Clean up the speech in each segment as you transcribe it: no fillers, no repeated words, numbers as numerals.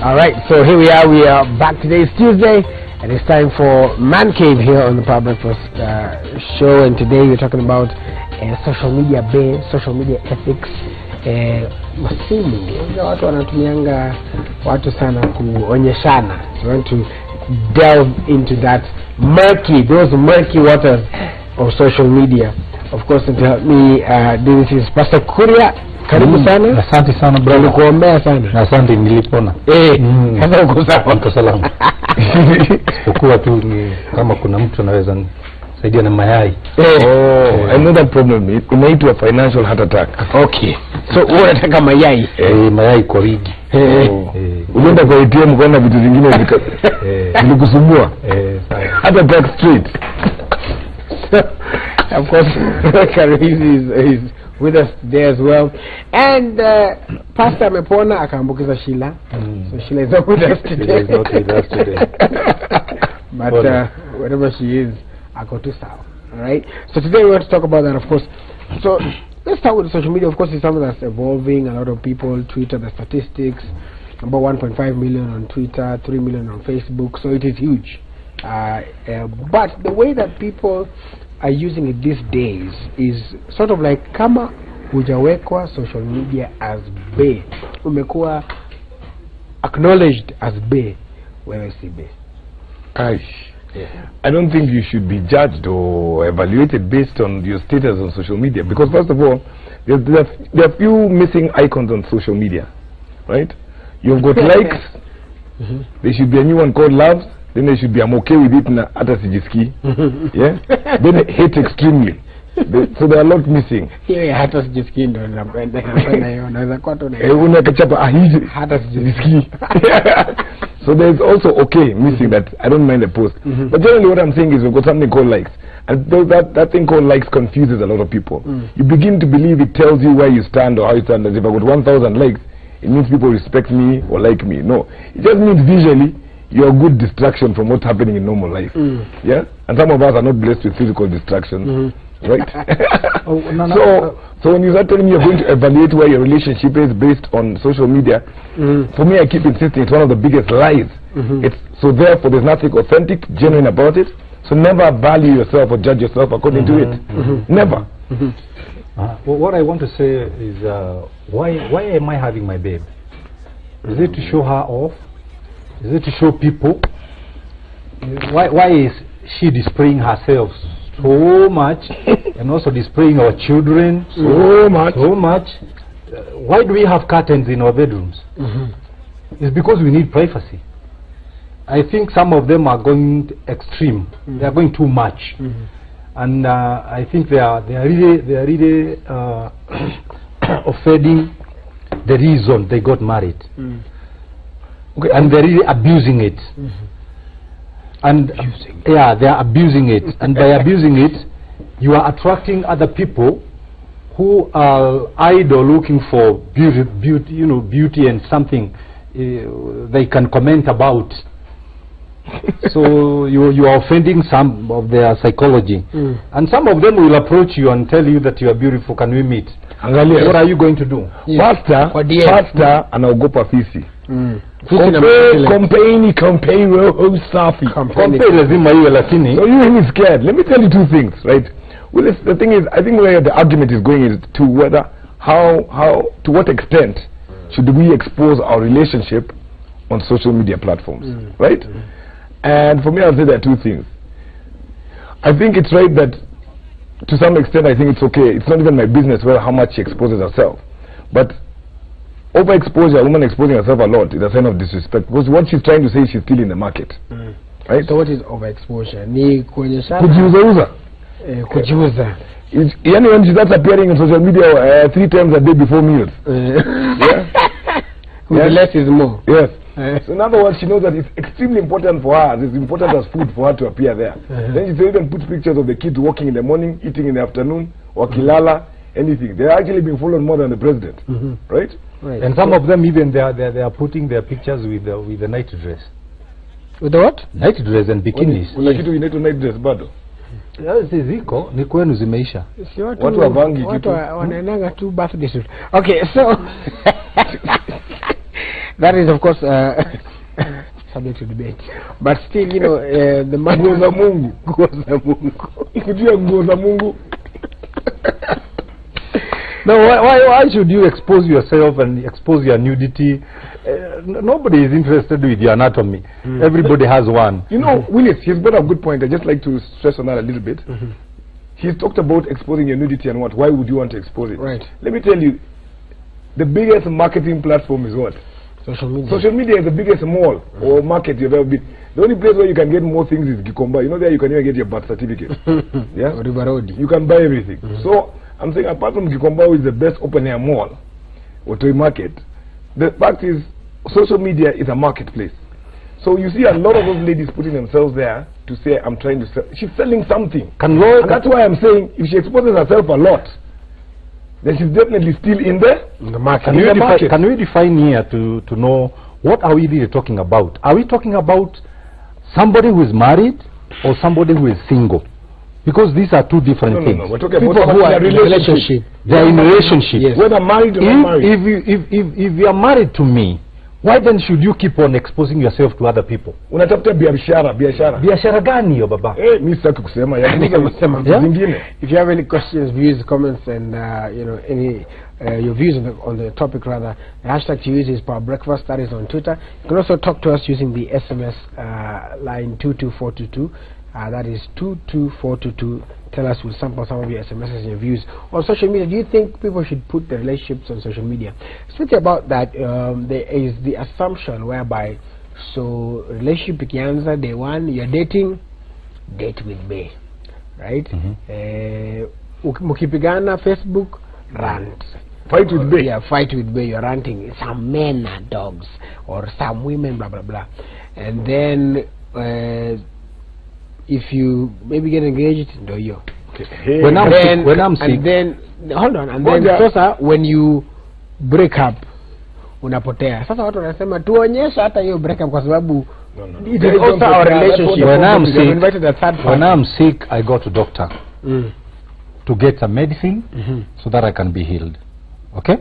Alright, so here we are back. Today is Tuesday, and it's time for Man Cave here on the Power Breakfast show. And today we're talking about social media BAE, social media ethics. Masimu, watu wanatumianga watu sana kuonyeshana. So we want to delve into those murky waters of social media. Of course, to help me, this is Pastor Kuria. Karibu sana. Asante sana brother. Nikuombea sana. Asante nilipona. Sasa uko sawa. Uko salama. Kwa tu ni kama kuna mtu anaweza saidia na mayai. Another problem inaitwa financial heart attack. Okay. So unataka mayai? Mayai kwa wiki. Unaenda kwa ATM kuona vitu vingine vilikusumbua. Heart attack street. Of course, Karim is with us today as well, and Pastor amepona akaambukiza Sheila. So Sheila is not with us today. Sheila is not with us today. But wherever she is, ako tu sawa. All right. So today we want to talk about that, of course. So let's start with social media. Of course, it's something that's evolving. A lot of people, Twitter, the statistics, about 1.5 million on Twitter, 3 million on Facebook. So it is huge. But the way that people are using it these days is sort of like kama hujawekwa social media as BAE, umekuwa acknowledged as BAE, wewe si BAE. I don't think you should be judged or evaluated based on your status on social media, because first of all, there are few missing icons on social media, right? You've got likes. There should be a new one called loves. Then there should be I'm okay with it na hata sijiski. Yeah. Then hate extremely. So there are a lot missing. Yeah, hata sijiski ndo napenda hiyo. Naweza kwa tu na unakachapa hizi hata sijiski. So there's also okay missing that I don't mind the post. But generally what I'm saying is we've got something called likes. And that thing called likes confuses a lot of people. You begin to believe it tells you where you stand or how you stand. As if I got 1,000 likes, it means people respect me or like me. No. It just means visually you're a good distraction from what's happening in normal life. Yeah? And some of us are not blessed with physical distractions. Right? So when you start telling me you're going to evaluate where your relationship is based on social media, for me I keep insisting it's one of the biggest lies. So therefore there's nothing authentic, genuine about it. So never value yourself or judge yourself according to it. Never. Well, what I want to say is why am I having my babe? Is it to show her off? Is it to show people? Why is she displaying herself so much and also displaying our children so much? Why do we have curtains in our bedrooms? It's because we need privacy. I think some of them are going extreme. They are going too much, and I think they are really offending the reason they got married. Okay, and they're really abusing it. And yeah, they are abusing it. And by abusing it, you are attracting other people who are idle, looking for beauty and something they can comment about. So you are offending some of their psychology. And some of them will approach you and tell you that you are beautiful, can we meet? What are you going to do? Pastor anaogopa fisi. Campaign roho safi. So you ain't scared. Let me tell you two things, right? Well, the thing is, I think where the argument is going is to whether to what extent should we expose our relationship on social media platforms, right? And for me, I'll say there are two things. I think it's right that to some extent I think it's okay. It's not even my business how much she exposes herself, but overexposure, a woman exposing herself a lot, is a sign of disrespect, because what she's trying to say is she's still in the market. Right? So what is overexposure? Ni kuonyesha kujiuza. Kujiuza. Yani when she starts appearing on social media 3 times a day before meals. Less is more. Yes. So in other words, she knows that it's extremely important for her. It's important as food for her to appear there. Then she even puts pictures of the kids walking in the morning, eating in the afternoon, or kilala, anything. They're actually being followed more than the president. Right? And some of them even they are putting their pictures with the night dress. With the what? Night dress and bikinis. Una kitu inaitwa night dress bado? Ziko ni kwenu zimeisha. Watu wavangi kitu. Watu wanaenanga tu birthday suit. Okay, so That is, of course, subject to debate. But still, you know, the man Nguo za Mungu. Nguo za Mungu. Kujua nguo za Mungu. No, why should you expose yourself and expose your nudity? Nobody is interested with your anatomy. Everybody has one. You know, Willis, he's brought up a good point. I'd just like to stress on that a little bit. He's talked about exposing your nudity and what. Why would you want to expose it? Right. Let me tell you, the biggest marketing platform is what? Social media. Social media is the biggest mall or market you've ever been. The only place where you can get more things is Gikomba. You know, there you can even get your birth certificate. Yeah? You can buy everything. So, I'm saying apart from Gikomba, which is the best open-air mall or toy market, the fact is social media is a marketplace. So you see a lot of those ladies putting themselves there to say, I'm trying to sell. She's selling something. And that's why I'm saying, if she exposes herself a lot, then she's definitely still in the market. Can we define here to know what are we really talking about? Are we talking about somebody who is married or somebody who is single? Because these are two different things. No, we're talking people about who are in a relationship. They are in a relationship. Yes. Whether married or not married. If you are married to me, why then should you keep on exposing yourself to other people? Unatafuta biashara. Biashara gani yo baba? Mimi sitaki kusema ya zingine. If you have any questions, views, comments, and you know, any your views on the topic, rather, the hashtag to use is Power Breakfast. That is on Twitter. You can also talk to us using the SMS line 22422. That is 22422. Tell us, we'll sample some of your SMSs and your views on social media. Do you think people should put their relationships on social media? Speaking about that, there is the assumption whereby, so relationship ikianza day one, you're dating, date with BAE, right? Mukipigana Facebook, rant. Fight with BAE. Yeah, fight with BAE. You're ranting. Some men are dogs, or some women, blah blah blah, and then. If you maybe get engaged, no you. Okay. When I'm sick, and then hold on, and then sasa when you break up, unapotea. Sasa watu wanasema tuonyeshe hata hiyo break up kwa sababu it is also our relationship. When I'm sick, I go to doctor to get some medicine so that I can be healed. Okay.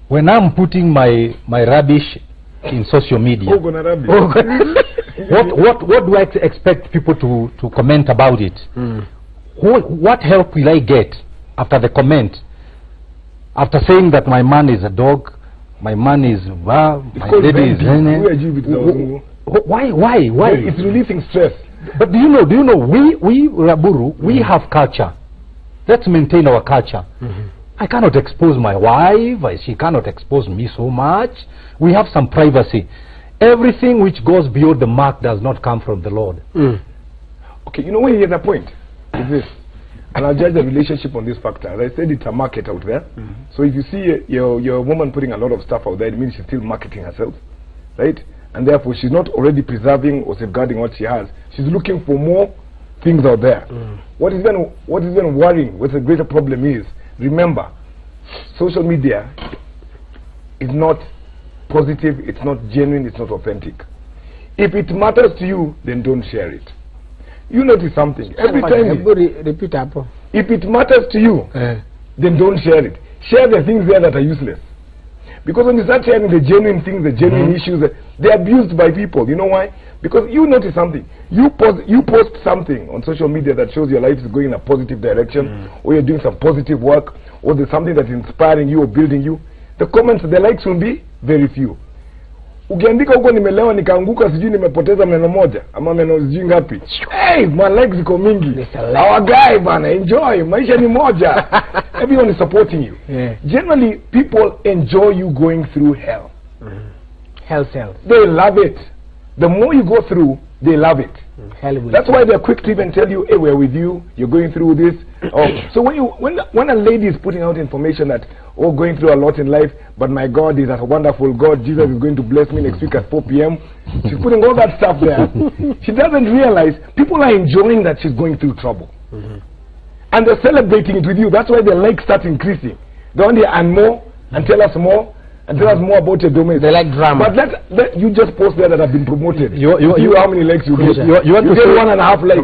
When I'm putting my rubbish in social media, what do I expect people to comment about it? What help will I get after the comment? After saying that my man is a dog, my man is my lady is why? It's releasing stress. But do you know we Raburu, we have culture. Let's maintain our culture. I cannot expose my wife, she cannot expose me so much. We have some privacy. Everything which goes beyond the mark does not come from the Lord. Okay, you know where here's the point? Is this. And I'll judge the relationship on this factor. As I said, it's a market out there. So if you see your woman putting a lot of stuff out there, it means she's still marketing herself. Right? And therefore she's not already preserving or safeguarding what she has. She's looking for more things out there. What is then worrying, what the greater problem is, remember, social media is not positive, it's not genuine, it's not authentic. If it matters to you, then don't share it. You notice something. Every time if it matters to you, then don't share it. Share the things there that are useless. Because when you start sharing the genuine things, the genuine issues, they're abused by people. You know why? Because you notice something. You post something on social media that shows your life is going in a positive direction, or you're doing some positive work, or there's something that's inspiring you or building you. The comments, the likes will be very few. Ukiandika huko nimelewa nikaanguka sijui nimepoteza meno moja ama meno sijui ngapi. Hey, my likes ziko mingi. Our guy bana, enjoy. Maisha ni moja. Everyone is supporting you. Generally, people enjoy you going through hell. Hell. They love it. The more you go through, they love it. That's why they're quick to even tell you, hey, we're with you, you're going through this. So when a lady is putting out information that, oh, going through a lot in life, but my God is a wonderful God, Jesus is going to bless me next week at 4 p.m. She's putting all that stuff there. She doesn't realize people are enjoying that she's going through trouble. And they're celebrating it with you. That's why their likes start increasing. They want to earn more and tell us more and tell us more about your domain. They like drama. But let you just post there that have been promoted. You how many likes you get. You want to get say 1.5 likes.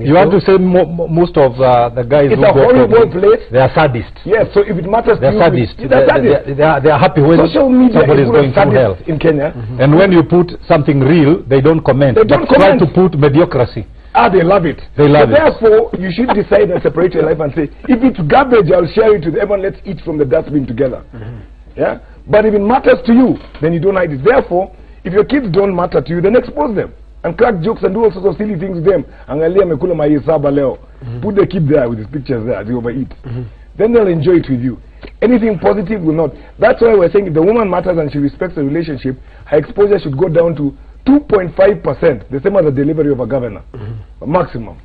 You want to say most of the guys it's who a horrible place. They are sadists. Yes, so if it matters to you, sadists. They are happy when social media somebody is going through hell in Kenya. And when you put something real, they don't comment. They don't comment. Try to put mediocrity. They love it. They love it. Therefore, you should decide and separate your life and say, if it's garbage, I'll share it with everyone. Let's eat from the dustbin together. Yeah. But if it matters to you, then you don't hide it. Therefore, if your kids don't matter to you, then expose them and crack jokes and do all sorts of silly things with them. Put the kid there with his pictures there as you overeat. Then they'll enjoy it with you. Anything positive will not. That's why we're saying if the woman matters and she respects the relationship, her exposure should go down to 2.5%, the same as the delivery of a governor, maximum.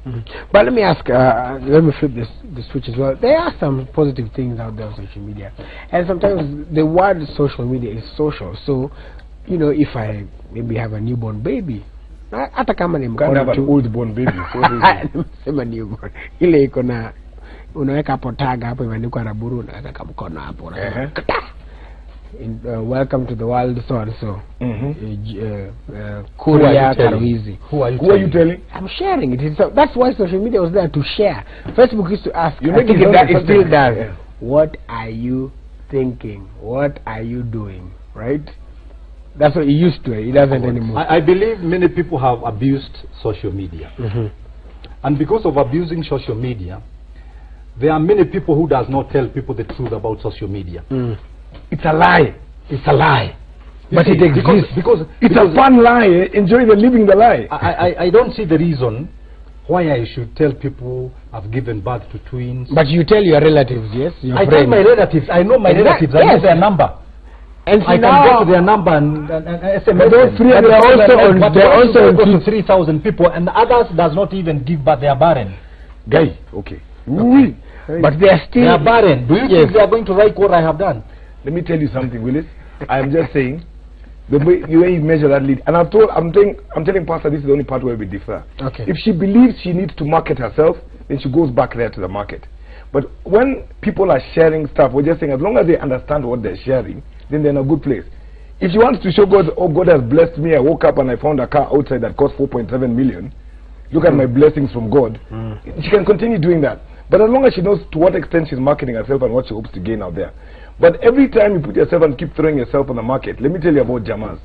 But let me ask, let me flip the switch as well. There are some positive things out there on social media, and sometimes the word social media is social. So, you know, if I maybe have a newborn baby, hata kama ni can't have an old born baby. Sema newborn, ile iko na unaweka hapo tag hapo imeandikwa Raburu, unaweka mkono hapo. Welcome to the world, so and so. Kuria Karuizi. Who are you telling? I'm sharing it. That's why social media was there, to share. Facebook used to ask, you I think it still does. Yeah. What are you thinking? What are you doing? Right? That's what it used to. It doesn't anymore. I believe many people have abused social media. And because of abusing social media, there are many people who does not tell people the truth about social media. It's a lie. It's a lie. But it exists. Because it's a fun lie. Enjoy the living the lie. I don't see the reason why I should tell people I've given birth to twins. But you tell your relatives, yes? I tell my relatives. I know my relatives. I know their number. And I can get to their number and SMS. They're also to 3,000 people, and others does not even give birth. They are barren. Guy, okay. But they are still. They are barren. Do you think they are going to like what I have done? Let me tell you something, Willis. I am just saying, the way you measure that lead, and I'm telling Pastor, this is the only part where we differ. Okay. If she believes she needs to market herself, then she goes back there to the market. But when people are sharing stuff, we're just saying as long as they understand what they're sharing, then they're in a good place. If she wants to show God, oh, God has blessed me, I woke up and I found a car outside that cost 4.7 million. Look at my blessings from God. She can continue doing that. But as long as she knows to what extent she's marketing herself and what she hopes to gain out there. But every time you put yourself and keep throwing yourself on the market, let me tell you about Jamas.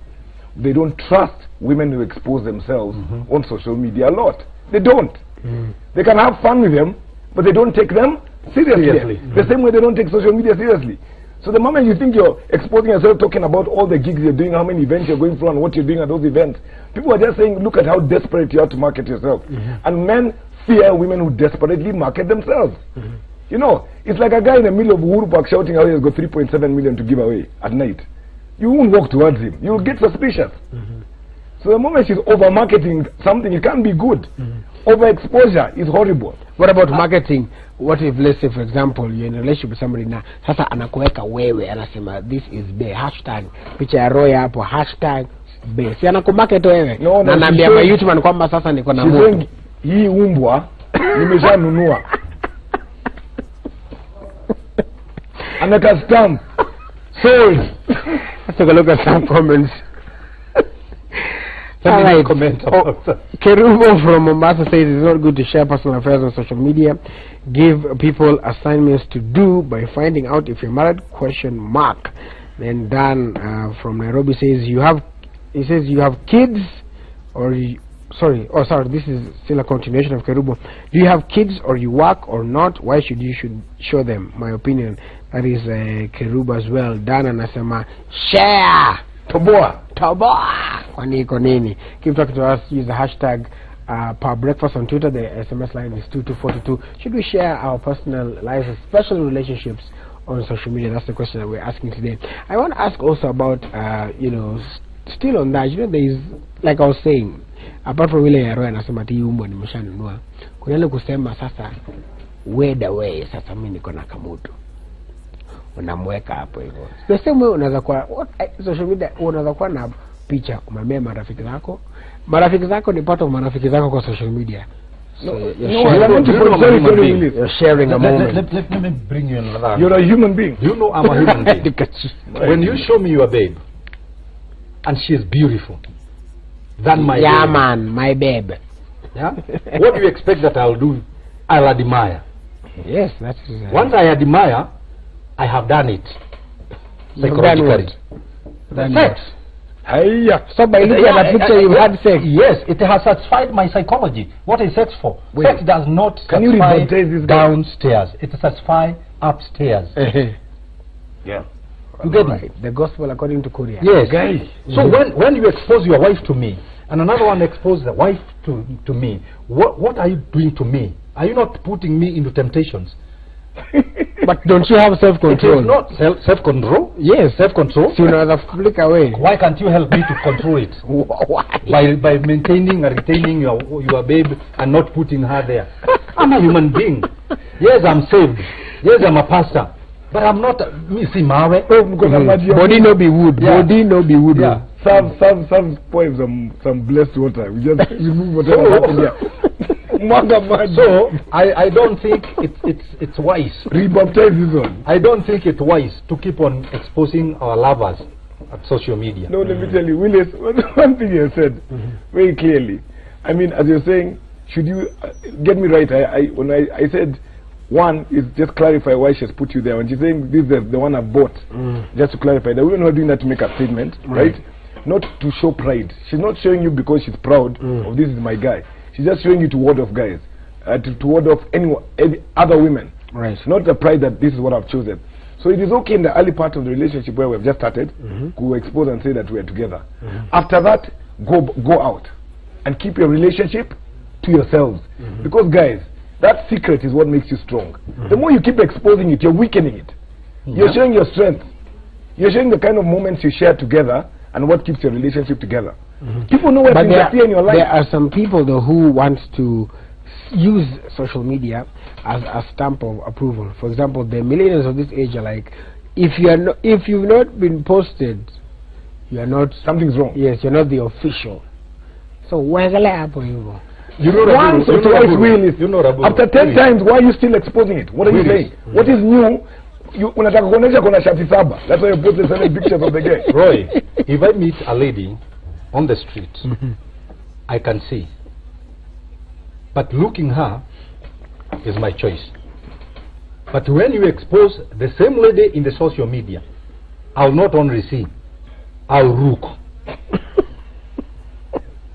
They don't trust women who expose themselves on social media a lot. They don't. They can have fun with them, but they don't take them seriously. The same way they don't take social media seriously. So the moment you think you're exposing yourself, talking about all the gigs you're doing, how many events you're going through and what you're doing at those events, people are just saying, look at how desperate you are to market yourself. And men fear women who desperately market themselves. You know, it's like a guy in the middle of Uhuru Park shouting how he has got 3.7 million to give away at night. You won't walk towards him. You'll get suspicious. So the moment she's over-marketing something, it can't be good. Overexposure is horrible. What about marketing? What if, let's say, for example, you're in a relationship with somebody now, sasa anakuweka wewe, anasema, this is BAE, hashtag, picha ya roya hapo, hashtag, BAE. Si anakumarket wewe. No, na naambia ma YouTube kwamba sasa niko na mtu. Hii umbwa, nimeshanunua. Anaka stamp. Sold. Let's take a look at some comments. Right. Comment about that. Kerubo from Mombasa says it's not good to share personal affairs on social media. Give people assignments to do by finding out if you're married, question mark. Then Dan from Nairobi says you have kids, or this is still a continuation of Kerubo. Do you have kids or you work or not? Why should you show them? My opinion. That is Kerubo as well. Dan anasema share. Toboa. Kwani iko nini? Keep talking to us. Use the hashtag Power Breakfast on Twitter. The SMS line is 2242. Should we share our personal lives, especially relationships, on social media? That's the question that we're asking today. I want to ask also about, still on that, there is, like I was saying, apart from ile ya roho anasema ti umbo nimeshanunua. Kuna ile kusema sasa weda way sasa mimi niko na kamutu. Unamweka hapo hivyo. The same way unaweza kwa social media, unaweza kuwa na picha umemea marafiki zako. Marafiki zako ni part of marafiki zako kwa social media. You're sharing a moment. Let me bring you another. You're a human being. You know I'm a human being. When you show me your babe, and she is beautiful, than my babe. Man, my babe. Yeah? What do you expect that I'll do? I'll admire. Yes, that's once I admire, I have done it. Psychologically. Sex. So by looking at that picture, you had sex. Yes, it has satisfied my psychology. What is sex for? Wait. Sex does not satisfy downstairs. It satisfies upstairs. Yeah. You get me? The gospel according to Korea. Yes. So when you expose your wife to me, and another one exposes the wife to me, what are you doing to me? Are you not putting me into temptations? But don't you have self-control? It is not self-control. Yes, self-control. So you know, flick away. Why can't you help me to control it? Why? By maintaining and retaining your babe and not putting her there. I'm a human being. Yes, I'm saved. Yes, I'm a pastor. But I'm not Missy Mawe. Body no be wood. Yeah. Body no be wood. Yeah. Some poems, some blessed water. We just remove whatever happened here. So I don't think it's wise. Rebaptize this one. I don't think it's wise to keep on exposing our lovers at social media. No, let me tell you, Willis, one thing you said very clearly. I mean, as you're saying, should you get me right? When I said one is just clarify why she's put you there. When she's saying this is the one I bought, just to clarify that we're not doing that to make a statement, right? Not to show pride. She's not showing you because she's proud of this is my guy. She's just showing you to ward off guys, to ward off any other women. Right. Not the pride that this is what I've chosen. So it is okay in the early part of the relationship where we've just started, to expose and say that we're together. After that, go out and keep your relationship to yourselves. Because guys, that secret is what makes you strong. The more you keep exposing it, you're weakening it. You're showing your strength. You're showing the kind of moments you share together and what keeps your relationship together. People know where to interfere in your life. There are some people though who want to use social media as a stamp of approval. For example, the millennials of this age are like, if you've not been posted, you are not, something's wrong. Yes, you're not the official. So where's the lab for you? You know, once or twice really. After 10 times, why are you still exposing it? What are you saying? What is new? Unataka kuonesha kuna shati saba. That's why you put the 7 pictures of the guy. Roy, if I meet a lady on the street, I can see. But looking her is my choice. But when you expose the same lady in the social media, I'll not only see, I'll look.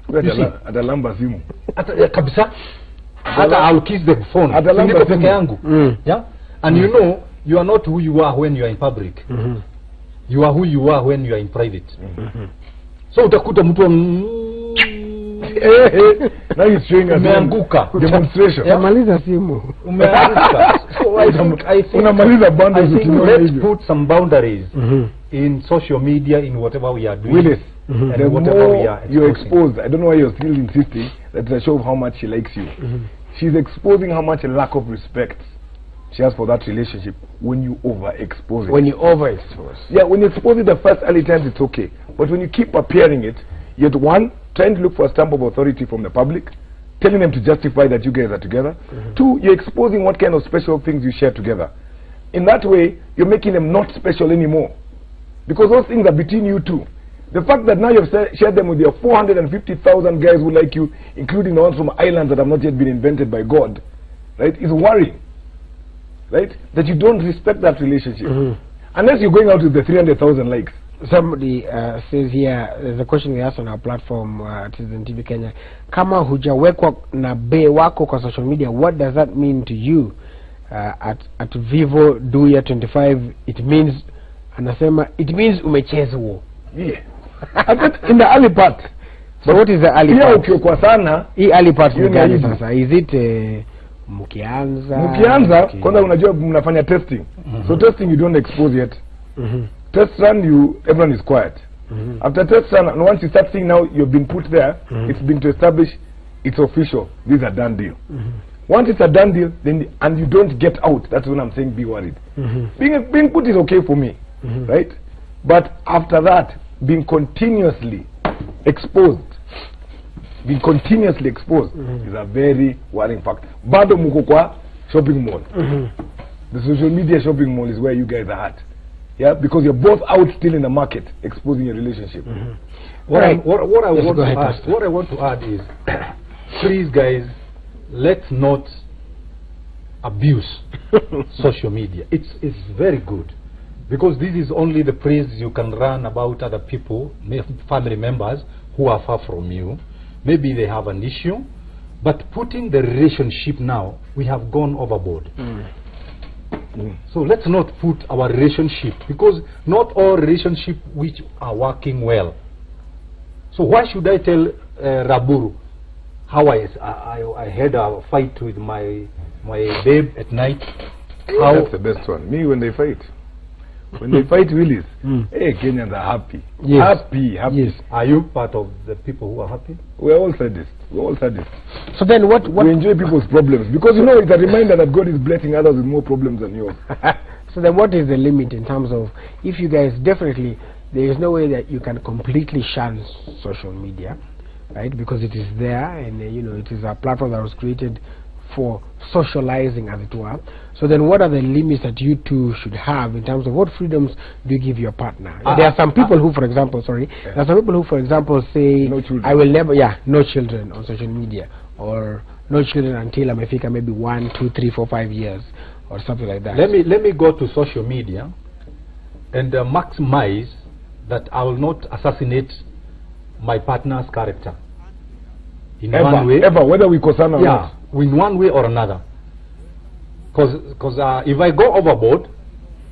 Atalamba simu. Kabisa. I'll kiss the phone. Atalamba simu. Yeah? And you know, you are not who you are when you are in public. You are who you are when you are in private. So utakuta mtu now he's showing us demonstration. Yamaliza simu. So I think let's put some boundaries in social media, in whatever we are doing. Willis, and the whatever we are you're exposed, I don't know why you're still insisting that's a show of how much she likes you. She's exposing how much a lack of respect she has for that relationship when you overexpose it. When you overexpose. Yeah, when you expose it the first early times, it's okay. But when you keep appearing it, yet one, trying to look for a stamp of authority from the public, telling them to justify that you guys are together. Two, you're exposing what kind of special things you share together. In that way, you're making them not special anymore. Because those things are between you two. The fact that now you've shared them with your 450,000 guys who like you, including the ones from islands that have not yet been invented by God, right, is worrying. Right? That you don't respect that relationship. Unless you're going out with the 300,000 likes. Somebody says here, there's a question we asked on our platform, Citizen TV Kenya. Kama hujawekwa na be wako kwa social media, what does that mean to you? At Vivo Duya 25, it means, anasema, it means umechezwa. Yeah. In the early part. So what is the early part? Ukiokwa sana, hii early part ni gani sasa? Is it Mukianza, kwanza unajua mnafanya testing. So testing you don't expose yet. Test run, everyone is quiet. After test run, and once you start seeing now you've been put there, it's been to establish it's official. This is a done deal. Once it's a done deal, then and you don't get out, that's when I'm saying be worried. Being put is okay for me, right? But after that, being continuously exposed, being continuously exposed is a very worrying fact. Bado muko kwa shopping mall. The social media shopping mall is where you guys are at. Yeah, because you're both out still in the market exposing your relationship. What I want to add is, please guys, let's not abuse social media. It's very good, because this is only the praise you can run about other people, family members who are far from you. Maybe they have an issue, but putting the relationship now, we have gone overboard. So let's not put our relationship, because not all relationships which are working well. So why should I tell Raburu how I had a fight with my babe at night? How That's the best one. Me, when they fight. When they fight Willis, hey, Kenyans are happy. Yes. Happy. Yes. Are you part of the people who are happy? We're all sadists. We're all sadists. So then what We enjoy people's problems, because you know it's a reminder that God is blessing others with more problems than yours. so then what is the limit in terms of, if you guys definitely, there is no way that you can completely shun social media, right? Because it is there, and you know, it is a platform that was created for socializing, as it were. So then what are the limits that you two should have in terms of what freedoms do you give your partner? There are some people who, for example, there are some people who, for example, say, No children. I will never, no children on social media, or no children until I'm a maybe 1, 2, 3, 4, 5 years, or something like that. Let me go to social media and maximize that I will not assassinate my partner's character in one way. Ever, whether we cause or not. In one way or another. Because if I go overboard,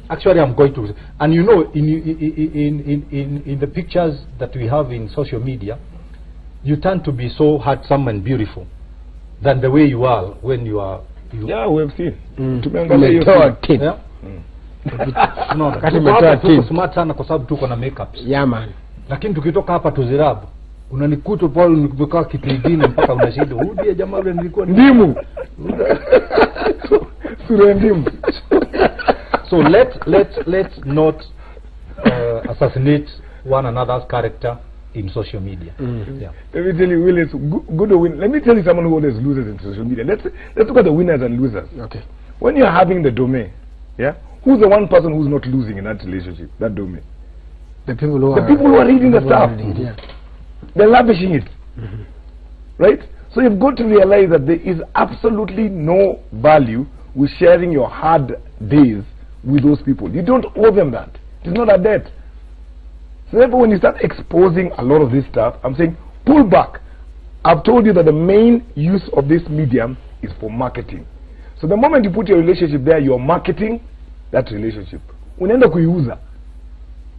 actually I'm going to, and you know, in the pictures that we have in social media, you tend to be so handsome and beautiful than the way you are when you are. Yeah, we have seen. Smart sana kwa sababu tuko na makeups. Yeah, man. Lakini tukitoka hapa tuzirabu, unanikuta pale nikikaa kitu kingine mpaka unashida. Huyu jamaa yule nilikuwa ndimu. Sura ndimu. So let's not assassinate one another's character in social media. Yeah. Let me tell you, Will, it's good to win. Let me tell you someone who always loses in social media. Let's look at the winners and losers. Okay. When you're having the domain, yeah, who's the one person who's not losing in that relationship, that domain? The people who are reading the stuff. They're lavishing it. Right? So you've got to realize that there is absolutely no value with sharing your hard days with those people. You don't owe them that. It's not a debt. So therefore, when you start exposing a lot of this stuff, I'm saying pull back. I've told you that the main use of this medium is for marketing. So the moment you put your relationship there, you're marketing that relationship. Unaenda kuiuza.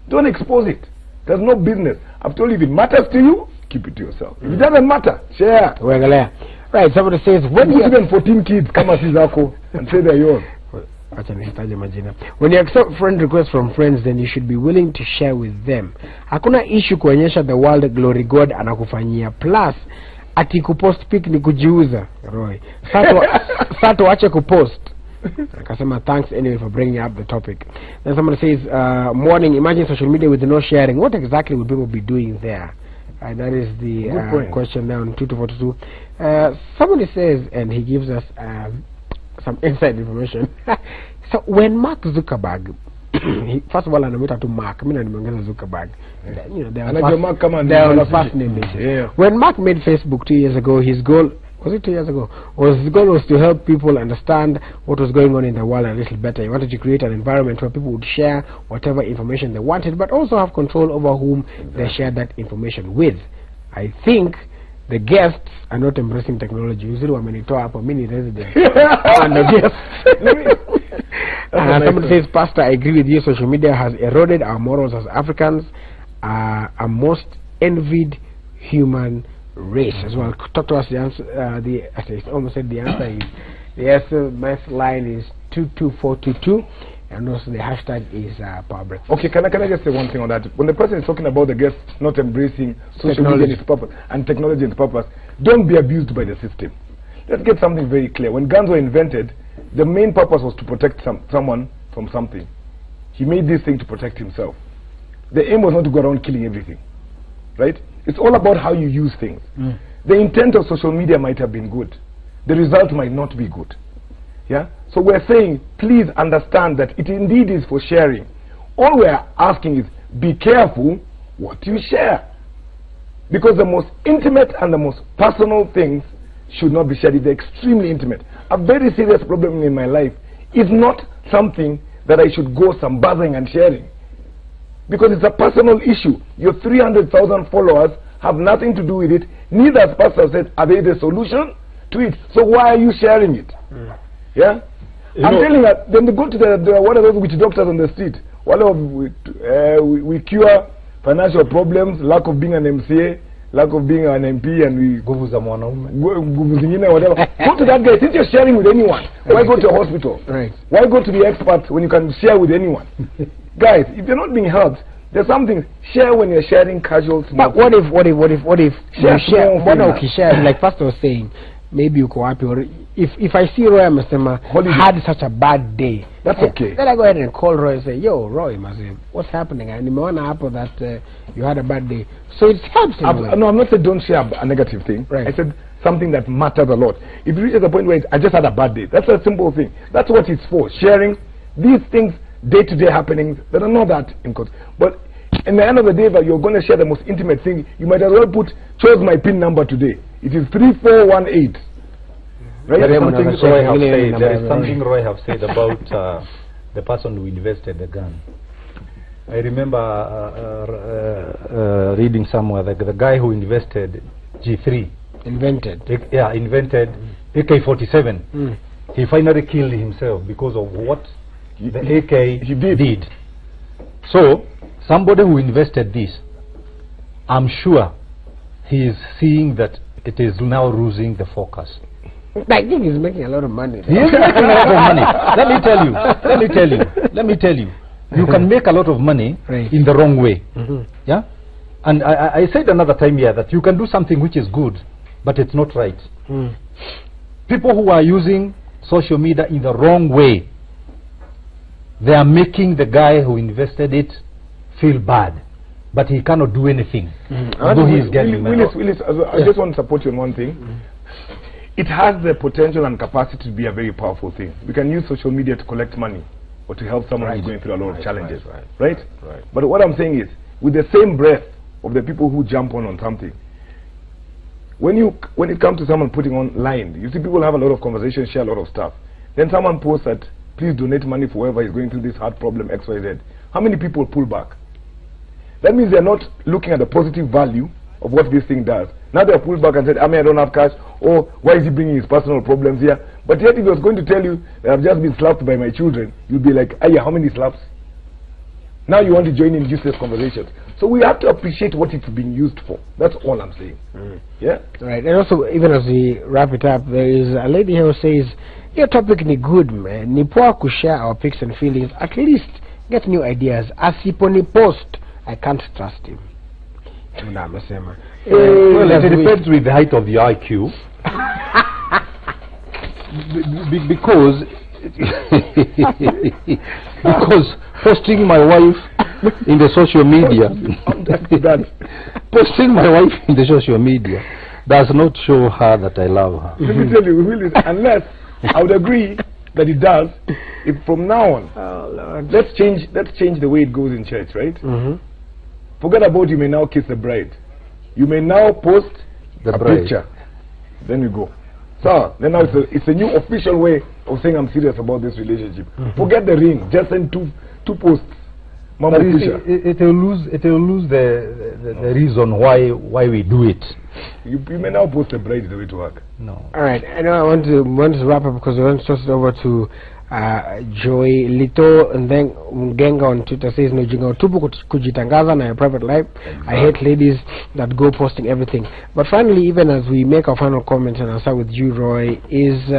Don't expose it. There's no business. I've told you, if it matters to you, keep it to yourself. If it doesn't matter, share. Right, somebody says, when you even 14 kids come as zako and say they're yours. When you accept friend requests from friends, then you should be willing to share with them. Hakuna issue kuonyesha the world glory God anakufanyia. Plus, ati kupost pic ni kujiuza, Roy. Sato ache kupost. Akasema, thanks anyway for bringing up the topic. Then somebody says, morning, imagine social media with no sharing. What exactly would people be doing there? That is the question there on 2242. Somebody says, and he gives us some inside information. So when Mark Zuckerberg, first of all, I'm not to Mark. I mean, I'm Zuckerberg. You know, they are on the first name basis. Yeah. When Mark made Facebook 2 years ago, his goal was it 2 years ago? His goal was to help people understand what was going on in the world a little better. He wanted to create an environment where people would share whatever information they wanted, but also have control over whom they share that information with. I think the guests are not embracing technology. Usually wamenitoa hapo mini resident. And the guests. Somebody says, Pastor, I agree with you. Social media has eroded our morals as Africans, a most envied human race as well. Talk to us. The answer, I almost said the answer is the SMS line is 22422, and also the hashtag is Power Breakfast. Okay, can I just say one thing on that? When the person is talking about the guests not embracing social media and its purpose and technology and its purpose, don't be abused by the system. Let's get something very clear. When guns were invented, the main purpose was to protect someone from something. He made this thing to protect himself. The aim was not to go around killing everything, right? It's all about how you use things. the intent of social media might have been good. The result might not be good. Yeah? So we're saying, please understand that it indeed is for sharing. All we're asking is, be careful what you share. Because the most intimate and the most personal things should not be shared. If they're extremely intimate. A very serious problem in my life is not something that I should go some buzzing and sharing. Because it's a personal issue. Your 300,000 followers have nothing to do with it. Neither, as Pastor said, are they the solution to it. So why are you sharing it? Yeah? I'm telling you, then they go to the what are those witch doctors on the street? We cure financial problems, lack of being an MCA, lack of being an MP, and we go whatever. Go to that guy. Since you're sharing with anyone, why go to a hospital? Right. Why go to the expert when you can share with anyone? Guys, if you're not being helped, there's something. Share when you're sharing casual small. But what if you share like Pastor was saying, maybe you go happy, or if I see Roy Masema had such a bad day, that's okay. Then I go ahead and call Roy and say, yo, Roy Masema, what's happening? And you want to happen that you had a bad day. So it helps. No, I'm not saying don't share a negative thing. Right. I said something that matters a lot. If you reach the point where I just had a bad day, that's a simple thing. That's what it's for. Sharing these things, day-to-day happenings that are not that important. But in the end of the day, that you're going to share the most intimate thing, you might as well put, chose my PIN number today. It is 3418. Right? There is something Roy have said about the person who invested the gun. I remember reading somewhere that the guy who invested G3 invented AK-47. He finally killed himself because of what the AK did. So somebody who invested this, I'm sure he is seeing that it is now losing the focus. I think he's making a lot of money. He is making a lot of money. Let me tell you. You can make a lot of money in the wrong way. Yeah? And I said another time here that you can do something which is good, but it's not right. People who are using social media in the wrong way, they are making the guy who invested it feel bad, but he cannot do anything. Although he is getting Willis, I just want to support you on one thing. It has the potential and capacity to be a very powerful thing. We can use social media to collect money or to help someone who's going through a lot of challenges. Right? But what I'm saying is, with the same breath of the people who jump on something, when it comes to someone putting online, you see people have a lot of conversations, share a lot of stuff. Then someone posts that, please donate money for whoever is going through this hard problem, XYZ. How many people pull back? That means they're not looking at the positive value of what this thing does. Now they're pulled back and said, I mean, I don't have cash, or why is he bringing his personal problems here? But yet if he was going to tell you that I've just been slapped by my children, you'd be like, Aya, how many slaps? Now you want to join in useless conversations. So we have to appreciate what it's being used for. That's all I'm saying. Yeah? Right. And also, even as we wrap it up, there is a lady here who says, your topic ni good, man. Ni poa ku share our pics and feelings. At least get new ideas. Asiponi post, I can't trust him. Well, it depends with the height of the IQ. because posting my wife in the social media posting my wife in the social media does not show her that I love her. Let me tell you, Willis, unless I would agree that it does, if from now on, let's change the way it goes in church, right? Forget about you may now kiss the bride. You may now post a picture. Then you go. So then now it's a new official way of saying I'm serious about this relationship. Forget the ring. Just send two posts. Mama it will lose the reason why we do it. You may now post the bride the way to work. No. All right. I know I want to wrap up because we want to toss it over to Joy Lito, and then Mgenga on Twitter says no jinga tupu kujitangaza na your private life. I hate ladies that go posting everything. But finally, even as we make our final comments, and I'll start with you, Roy, is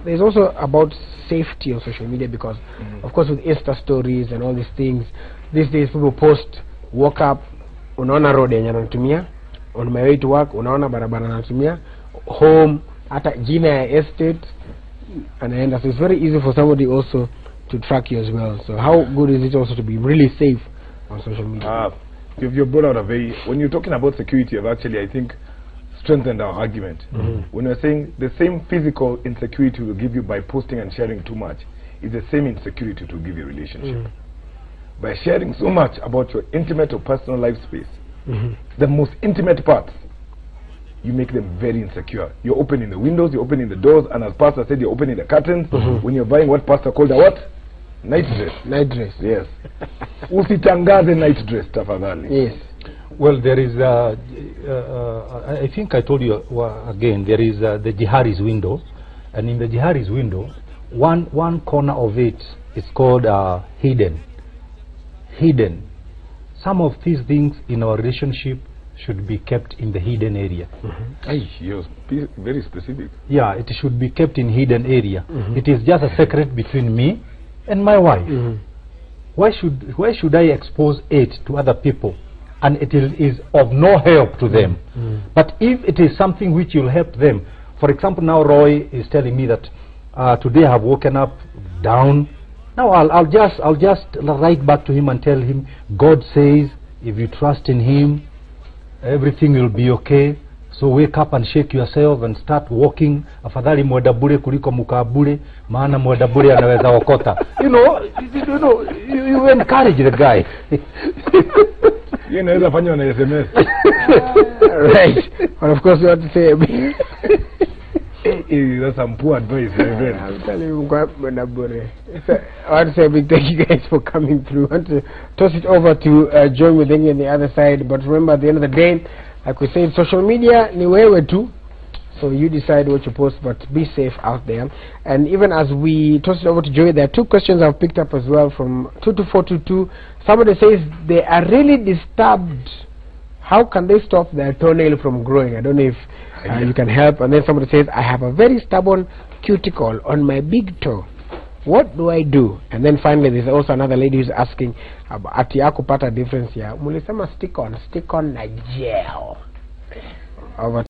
there's also about safety on social media because of course with Insta stories and all these things these days, people post woke up, unaona road yenye anatumia, on my way to work unaona barabara anatumia, home hata jina ya estate and so it's very easy for somebody also to track you as well. So how good is it also to be really safe on social media? You've brought out a very, when you're talking about security, I've actually, I think, strengthened our argument. When we're saying the same physical insecurity will give you by posting and sharing too much is the same insecurity to give you a relationship. By sharing so much about your intimate or personal life space, the most intimate parts, you make them very insecure. You're opening the windows, you're opening the doors, and as Pastor said, you're opening the curtains. When you're buying what Pastor called a what? Night dress. Night dress. Yes. Usitangaze night dress, tafadhali. Yes. Well, there is, I think I told you again, there is the Jihari's window. And in the Jihari's window, one corner of it is called hidden. Hidden. Some of these things in our relationship should be kept in the hidden area. You're very specific. Yeah, it should be kept in hidden area. It is just a secret between me and my wife. Why should I expose it to other people? And it is of no help to them. But if it is something which will help them, for example, now Roy is telling me that today I have woken up down. Now I'll just write back to him and tell him, God says, if you trust in Him, everything will be okay. So wake up and shake yourself and start walking. Afadhali mwenda bure kuliko mukaa bure, maana mwenda bure anaweza okota. You encourage the guy. You know, fanya na SMS. Right. And of course you have to say that's some poor advice, my friend. I'm telling you, I want to say a big thank you guys for coming through. I want to toss it over to Joy with on the other side. But remember, at the end of the day, like we say, social media, ni wewe tu. So you decide what you post, but be safe out there. And even as we toss it over to Joy, there are two questions I've picked up as well from 22422. Somebody says they are really disturbed. How can they stop their toenail from growing? I don't know if you can help. And then somebody says, I have a very stubborn cuticle on my big toe. What do I do? And then finally, there's also another lady who's asking, ati yako pata difference ya mulisema stick on na gel. Over